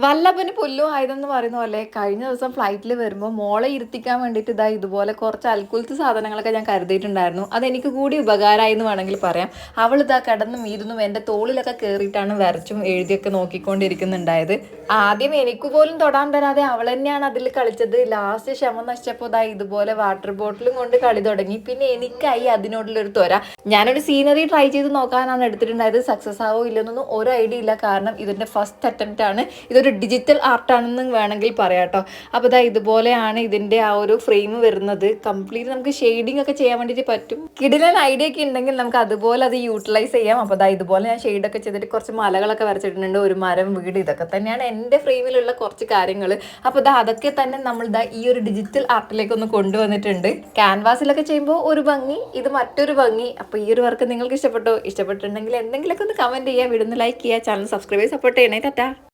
വല്ലഭന് പുല്ലും ആയതെന്ന് പറയുന്ന പോലെ കഴിഞ്ഞ ദിവസം ഫ്ലൈറ്റിൽ വരുമ്പോൾ മോളെ ഇരുത്തിക്കാൻ വേണ്ടിയിട്ട് ഇതാ ഇതുപോലെ കുറച്ച് അൽക്കുലത്ത് സാധനങ്ങളൊക്കെ ഞാൻ കരുതിയിട്ടുണ്ടായിരുന്നു. അതെനിക്ക് കൂടി ഉപകാരമായി എന്ന് വേണമെങ്കിൽ പറയാം. അവൾ ഇതാ കിടന്നും ഇരുന്നും എൻ്റെ തോളിലൊക്കെ കയറിയിട്ടാണ് വരച്ചും എഴുതിയൊക്കെ നോക്കിക്കൊണ്ടിരിക്കുന്നുണ്ടായത്. ആദ്യം എനിക്ക് പോലും തൊടാൻ തരാതെ അവൾ തന്നെയാണ് അതിൽ കളിച്ചത്. ലാസ്റ്റ് ക്ഷമ നശിച്ചപ്പോൾ ഇതാ ഇതുപോലെ വാട്ടർ ബോട്ടിലും കൊണ്ട് കളി തുടങ്ങി. പിന്നെ എനിക്കായി അതിനോടുള്ളൊരു ത്വര. ഞാനൊരു സീനറി ട്രൈ ചെയ്ത് നോക്കാനാണ് എടുത്തിട്ടുണ്ടായത്. സക്സസ് ആവോ ഇല്ലെന്നൊന്നും ഒരു ഐഡിയ ഇല്ല. കാരണം ഇതിൻ്റെ ഫസ്റ്റ് അറ്റംപ്റ്റ് ആണ്. ഇതൊരു ഡിജിറ്റൽ ആർട്ടാണെന്ന് വേണമെങ്കിൽ പറയാം കേട്ടോ. അപ്പോൾ ഇതാ ഇതുപോലെയാണ് ഇതിൻ്റെ ആ ഒരു ഫ്രെയിം വരുന്നത്. കംപ്ലീറ്റ് നമുക്ക് ഷെയ്ഡിങ് ഒക്കെ ചെയ്യാൻ വേണ്ടിയിട്ട് പറ്റും. കിടിലൻ ഐഡിയ ഒക്കെ ഉണ്ടെങ്കിൽ നമുക്ക് അതുപോലെ അത് യൂട്ടിലൈസ് ചെയ്യാം. അപ്പോൾ ഇതാ ഇതുപോലെ ഞാൻ ഷെയ്ഡൊക്കെ ചെയ്തിട്ട് കുറച്ച് മലകളൊക്കെ വരച്ചിട്ടുണ്ട്. ഒരു മരം, വീട്, ഇതൊക്കെ തന്നെയാണ് എൻ്റെ ഫ്രെയിമിലുള്ള കുറച്ച് കാര്യങ്ങൾ. അപ്പോൾ ഇതാ അതൊക്കെ തന്നെ നമ്മൾ ഇതാ ഈ ഒരു ഡിജിറ്റൽ ആർട്ടിലേക്ക് ഒന്ന് കൊണ്ടുവന്നിട്ടുണ്ട്. ക്യാൻവാസിലൊക്കെ ചെയ്യുമ്പോൾ ഒരു ഭംഗി, ഇത് മറ്റൊരു ഭംഗി. അപ്പോൾ ഈ ഒരു വർക്ക് നിങ്ങൾക്ക് ഇഷ്ടപ്പെട്ടോ? ഇഷ്ടപ്പെട്ടിട്ടുണ്ടെങ്കിൽ എന്തെങ്കിലുമൊക്കെ ഒന്ന് കമൻറ്റ് ചെയ്യുക, വീഡിയോ ഒന്ന് ലൈക്ക് ചെയ്യുക, ചാനൽ സബ്സ്ക്രൈബ് ചെയ്ത് സപ്പോർട്ട് ചെയ്യണേ. ടാറ്റാ.